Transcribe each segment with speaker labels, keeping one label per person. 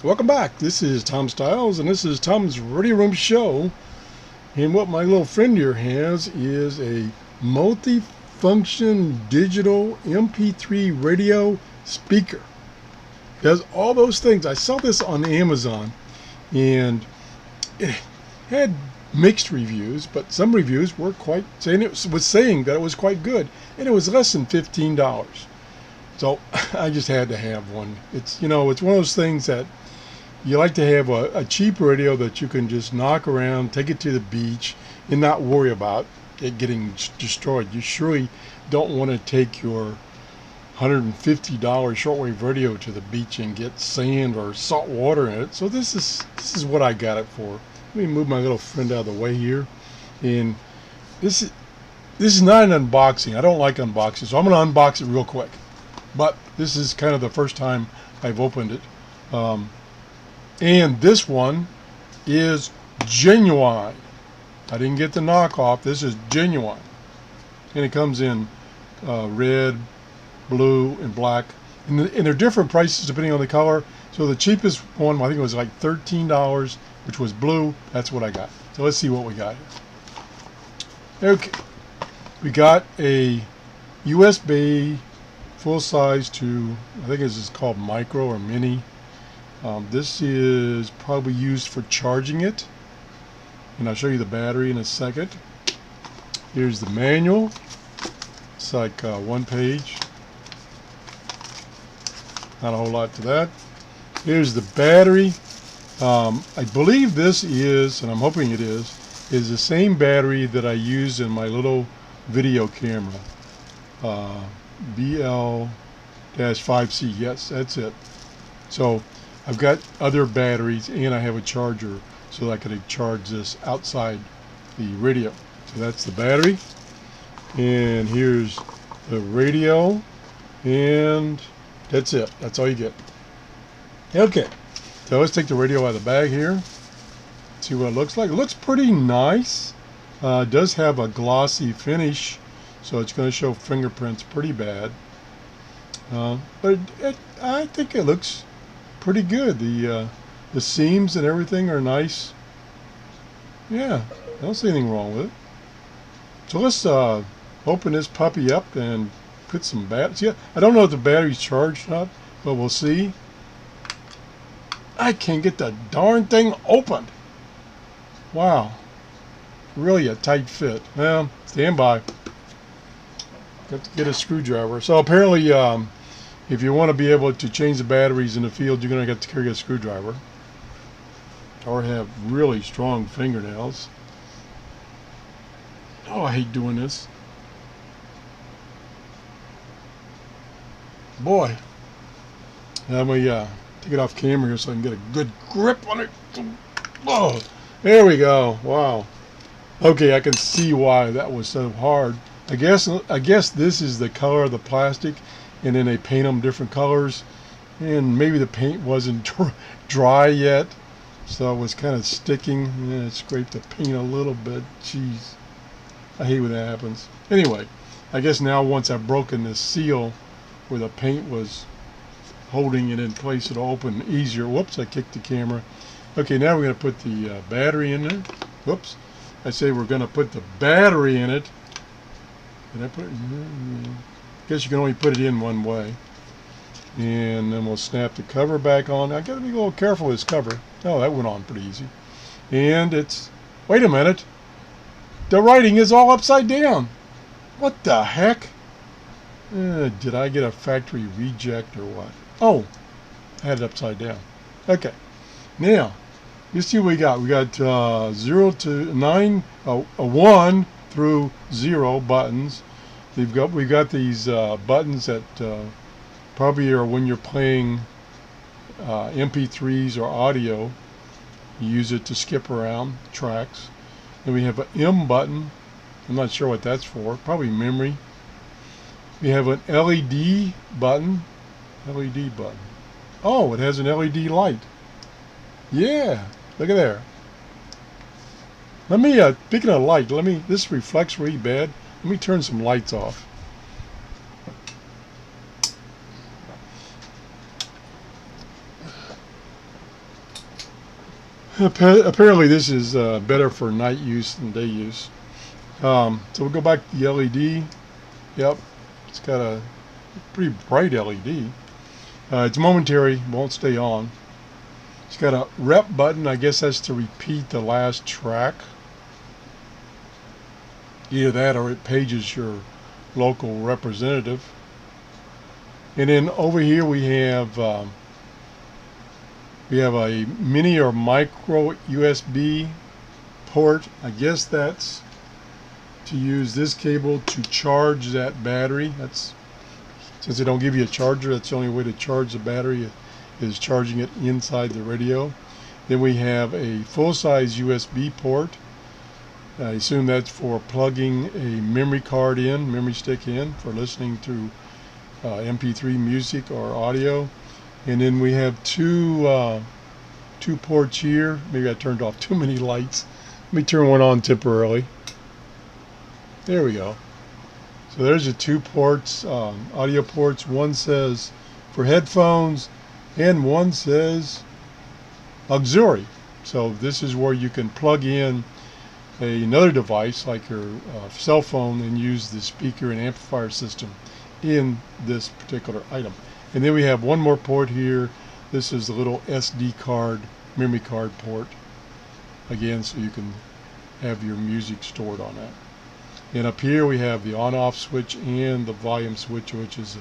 Speaker 1: Welcome back. This is Tom Styles, and this is Tom's Radio Room Show. And what my little friend here has is a multi-function digital MP3 radio speaker. Does all those things. I saw this on Amazon, and it had mixed reviews, but some reviews were quite saying that it was quite good, and it was less than $15. So I just had to have one. It's one of those things that you like to have a cheap radio that you can just knock around, take it to the beach, and not worry about it getting destroyed. You surely don't want to take your $150 shortwave radio to the beach and get sand or salt water in it. So this is what I got it for. Let me move my little friend out of the way here, and this is not an unboxing. I don't like unboxing, so I'm going to unbox it real quick. But this is kind of the first time I've opened it. And this one is genuine. I didn't get the knockoff. This is genuine. And it comes in red, blue, and black. And they're different prices depending on the color. So the cheapest one, I think it was like $13, which was blue. That's what I got. So let's see what we got here. Okay. We got a USB full size to, I think this is called micro or mini. This is probably used for charging it, and I'll show you the battery in a second. Here's the manual. It's like one page, not a whole lot to that. Here's the battery. I believe this is, and I'm hoping it is the same battery that I use in my little video camera, BL-5C. Yes, that's it. So I've got other batteries, and I have a charger so that I could charge this outside the radio. So that's the battery, and here's the radio, and that's it. That's all you get. Okay, so let's take the radio out of the bag here, see what it looks like. It looks pretty nice. It does have a glossy finish, so it's going to show fingerprints pretty bad, but I think it looks pretty good. The seams and everything are nice. Yeah, I don't see anything wrong with it. So let's open this puppy up and put some batteries. Yeah, I don't know if the battery's charged or not, but we'll see. I can't get the darn thing opened. Wow, really a tight fit. Well, stand by. Got to get a screwdriver. So apparently, if you want to be able to change the batteries in the field, you're going to have to carry a screwdriver or have really strong fingernails. Oh, I hate doing this. Boy. Let me take it off camera here so I can get a good grip on it. Oh, there we go. Wow. Okay, I can see why that was so hard. I guess this is the color of the plastic, and then they paint them different colors, and maybe the paint wasn't dry yet, so it was kind of sticking. Yeah, it scraped the paint a little bit. Jeez, I hate when that happens. Anyway, I guess now once I've broken this seal where the paint was holding it in place, it'll open easier. Whoops, I kicked the camera. Okay, now we're going to put the battery in there. Whoops, I say we're going to put the battery in it. Did I put it in there? I guess you can only put it in one way. And then we'll snap the cover back on. I gotta be a little careful with this cover. Oh, that went on pretty easy. And it's, wait a minute, the writing is all upside down. What the heck? Did I get a factory reject or what? Oh, I had it upside down. Okay, now you see what we got. We got 0 to 9, 1 through 0 buttons. We've got these buttons that probably are when you're playing MP3s or audio. You use it to skip around tracks. Then we have an M button. I'm not sure what that's for. Probably memory. We have an LED button. LED button. Oh, it has an LED light. Yeah, look at there. Let me, speaking of light, this reflects really bad. Let me turn some lights off. Apparently this is better for night use than day use. So we'll go back to the LED. Yep, it's got a pretty bright LED. It's momentary, won't stay on. It's got a rep button. I guess that's to repeat the last track. Either that or it pages your local representative. And then over here we have a mini or micro USB port. I guess that's to use this cable to charge that battery. That's since they don't give you a charger, that's the only way to charge the battery is charging it inside the radio. Then we have a full-size USB port. I assume that's for plugging a memory card in, memory stick in, for listening to MP3 music or audio. And then we have two ports here. Maybe I turned off too many lights. Let me turn one on temporarily. There we go. So there's the two ports, audio ports. One says for headphones and one says auxiliary. So this is where you can plug in another device like your cell phone and use the speaker and amplifier system in this particular item. And then we have one more port here. This is the little SD card, memory card port. Again, so you can have your music stored on that. And up here we have the on-off switch and the volume switch, which is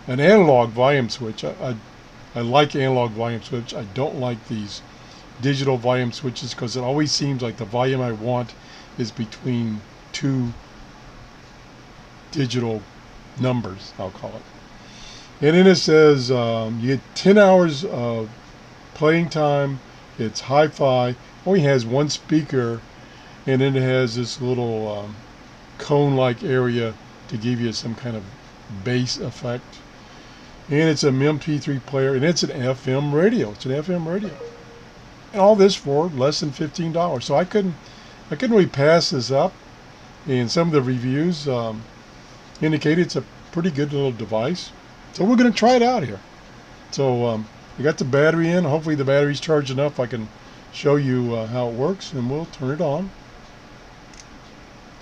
Speaker 1: an analog volume switch. I like analog volume switch. I don't like these digital volume switches because it always seems like the volume I want is between two digital numbers, I'll call it. And then it says you get 10 hours of playing time. It's hi-fi. Only has one speaker, and then it has this little cone-like area to give you some kind of bass effect. And it's an MP3 player, and it's an FM radio. It's an FM radio. And all this for less than $15. So I couldn't really pass this up. And some of the reviews indicate it's a pretty good little device. So we're going to try it out here. So we got the battery in. Hopefully the battery's charged enough I can show you how it works, and we'll turn it on.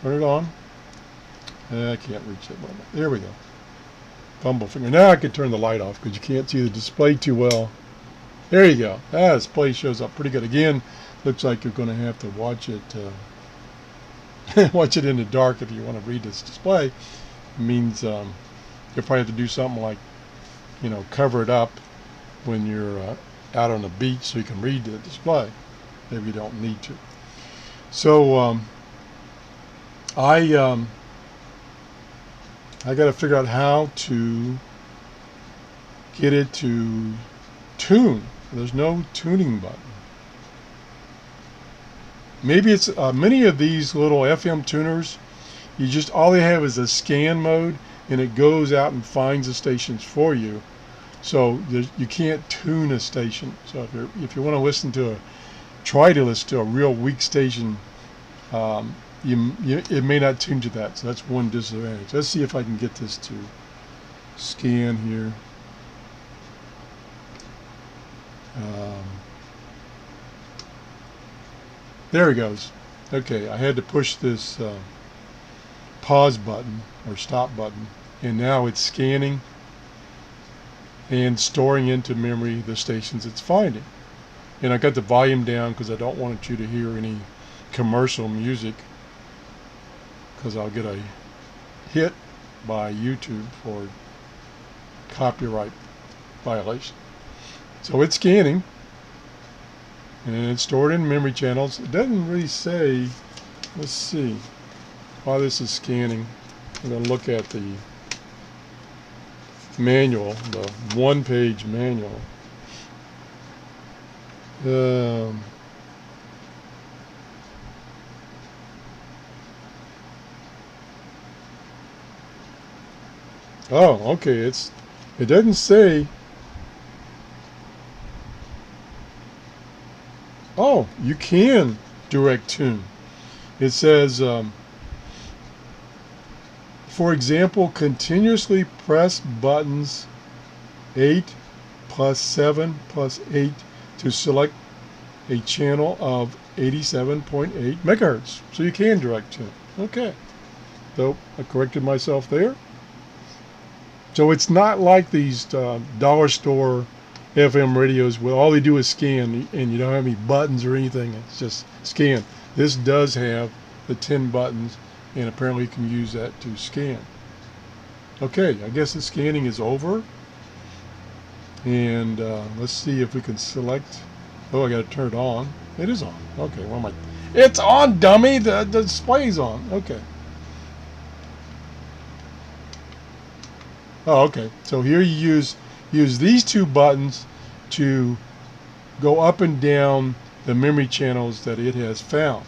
Speaker 1: Turn it on. I can't reach that button. There we go. Fumble finger. Now I can turn the light off because you can't see the display too well. There you go. That display shows up pretty good. Again, looks like you're going to have to watch it watch it in the dark if you want to read this display. It means you'll probably have to do something like, cover it up when you're out on the beach so you can read the display if you don't need to. So I got to figure out how to get it to tune. There's no tuning button. Maybe it's many of these little FM tuners, all they have is a scan mode, and it goes out and finds the stations for you. So you can't tune a station. So if you want to try to listen to a real weak station, it may not tune to that. So that's one disadvantage. Let's see if I can get this to scan here. There it goes. Okay, I had to push this pause button or stop button, and now it's scanning and storing into memory the stations it's finding. And I got the volume down because I don't want you to hear any commercial music, because I'll get a hit by YouTube for copyright violation. So it's scanning, and it's stored in memory channels. It doesn't really say, let's see, while this is scanning, I'm going to look at the manual, the one-page manual. Oh, okay, it doesn't say. Oh, you can direct tune. It says, for example, continuously press buttons 8 plus 7 plus 8 to select a channel of 87.8 megahertz. So you can direct tune. Okay. So I corrected myself there. So it's not like these dollar store FM radios where all they do is scan and you don't have any buttons or anything. It's just scan. This does have the 10 buttons, and apparently you can use that to scan. Okay, I guess the scanning is over. And let's see if we can select. Oh, I got to turn it on. It is on. Okay, what am I? It's on, dummy. The display's on. Okay. Oh, okay. So here you use these two buttons to go up and down the memory channels that it has found.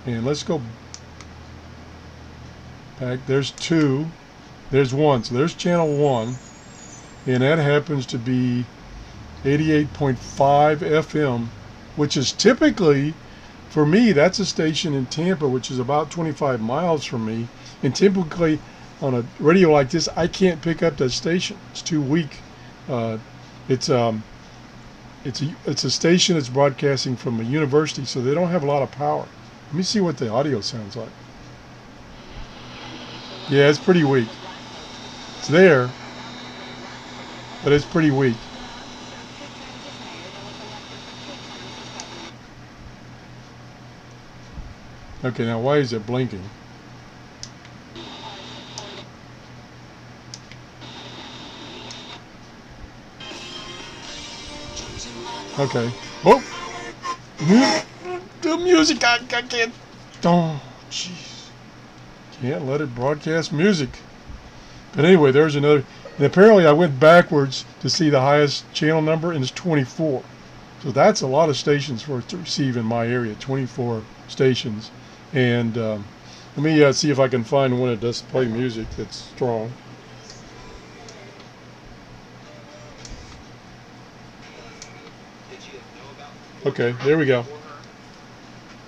Speaker 1: And let's go back. There's two. There's one. So there's channel 1. And that happens to be 88.5 FM, which is typically, for me, that's a station in Tampa, which is about 25 miles from me. And typically, on a radio like this, I can't pick up that station. It's too weak. It's a station that's broadcasting from a university, so they don't have a lot of power. Let me see what the audio sounds like. Yeah, it's pretty weak. It's there, but it's pretty weak. Okay, now why is it blinking? Okay. Oh! The music! I can't... Oh, jeez. Can't let it broadcast music. But anyway, there's another... And apparently I went backwards to see the highest channel number, and it's 24. So that's a lot of stations for it to receive in my area. 24 stations. And let me see if I can find one that does play music that's strong. Okay, there we go.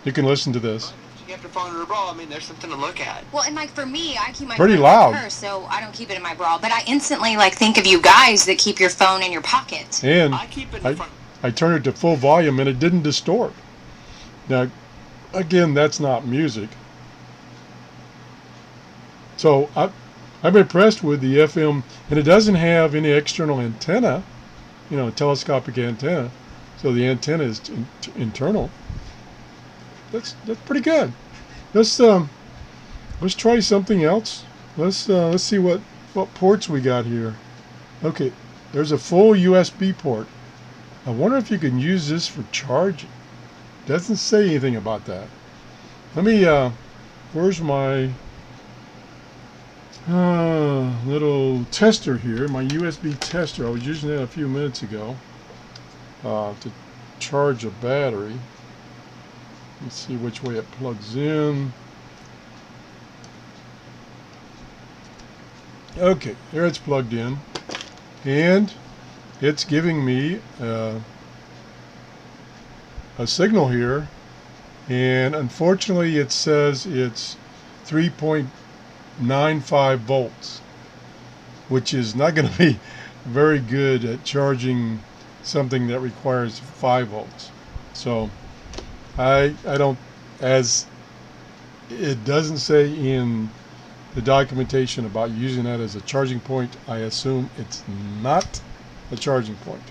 Speaker 1: You can listen to this.
Speaker 2: You have to phone in her bra. I mean, there's something to look at.
Speaker 3: Well, and like for me, I keep my
Speaker 1: pretty
Speaker 3: phone
Speaker 1: loud.
Speaker 3: in my purse, so I don't keep it in my bra. But I instantly like think of you guys that keep your phone in your pocket.
Speaker 1: And
Speaker 2: I keep it in the front.
Speaker 1: I turned it to full volume and it didn't distort. Now, again, that's not music. So I'm impressed with the FM, and it doesn't have any external antenna, you know, telescopic antenna. So the antenna is internal. That's pretty good. Let's try something else. Let's see what ports we got here. Okay, there's a full USB port. I wonder if you can use this for charging. Doesn't say anything about that. Let me where's my little tester here, my USB tester. I was using that a few minutes ago to charge a battery. Let's see which way it plugs in. Okay, there it's plugged in, and it's giving me a signal here, and unfortunately it says it's 3.95 volts, which is not going to be very good at charging something that requires 5 volts. So I don't, as it doesn't say in the documentation about using that as a charging point, I assume it's not a charging point.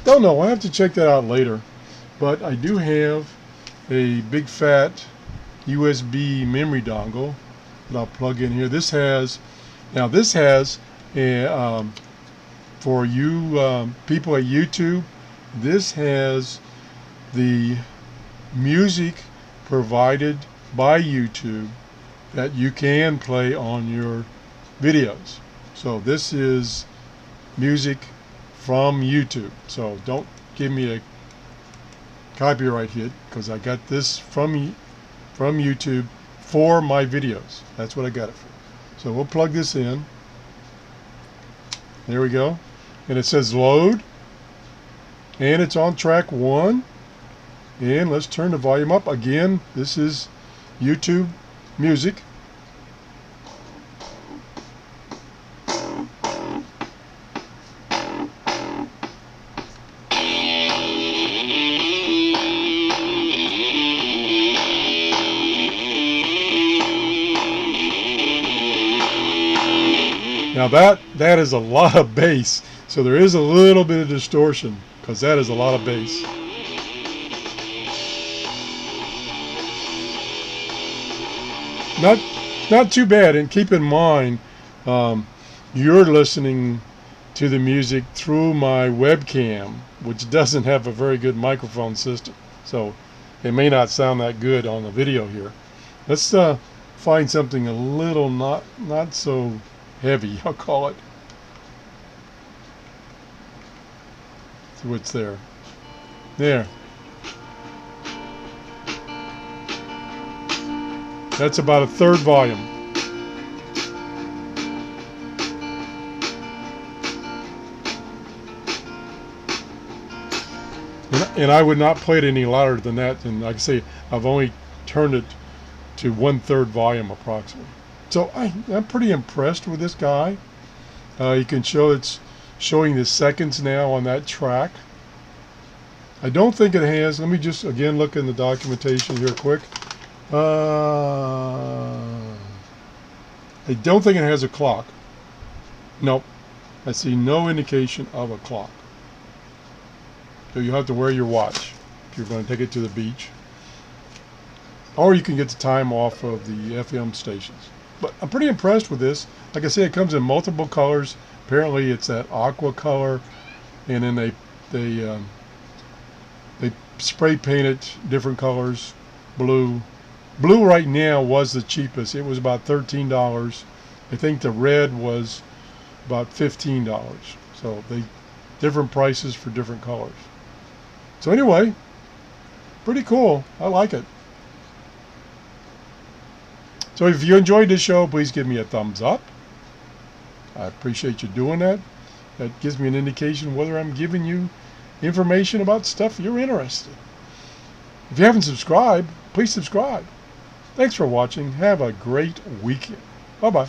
Speaker 1: Don't know, I'll have to check that out later. But I do have a big fat USB memory dongle that I'll plug in here. This has a, for you people at YouTube, this has the music provided by YouTube that you can play on your videos. So this is music from YouTube. So don't give me a copyright hit, because I got this from YouTube for my videos. That's what I got it for. So we'll plug this in. There we go. And it says load. And it's on track 1. And let's turn the volume up. Again, this is YouTube music. Now that is a lot of bass, so there is a little bit of distortion because that is a lot of bass. Not too bad, and keep in mind you're listening to the music through my webcam, which doesn't have a very good microphone system, so it may not sound that good on the video here. Let's find something a little not so heavy, I'll call it. See what's there. There. That's about a third volume. And I would not play it any louder than that. And like I say, I've only turned it to 1/3 volume approximately. So I'm pretty impressed with this guy. You can show it's showing the seconds now on that track. I don't think it has. Let me just again look in the documentation here quick. I don't think it has a clock. Nope. I see no indication of a clock. So you have to wear your watch if you're going to take it to the beach. Or you can get the time off of the FM stations. But I'm pretty impressed with this. Like I say, it comes in multiple colors. Apparently it's that aqua color, and then they spray paint it different colors. Blue right now was the cheapest. It was about $13. I think the red was about $15. So they different prices for different colors. So anyway, pretty cool. I like it. So if you enjoyed this show, please give me a thumbs up. I appreciate you doing that. That gives me an indication whether I'm giving you information about stuff you're interested in. If you haven't subscribed, please subscribe. Thanks for watching. Have a great weekend. Bye-bye.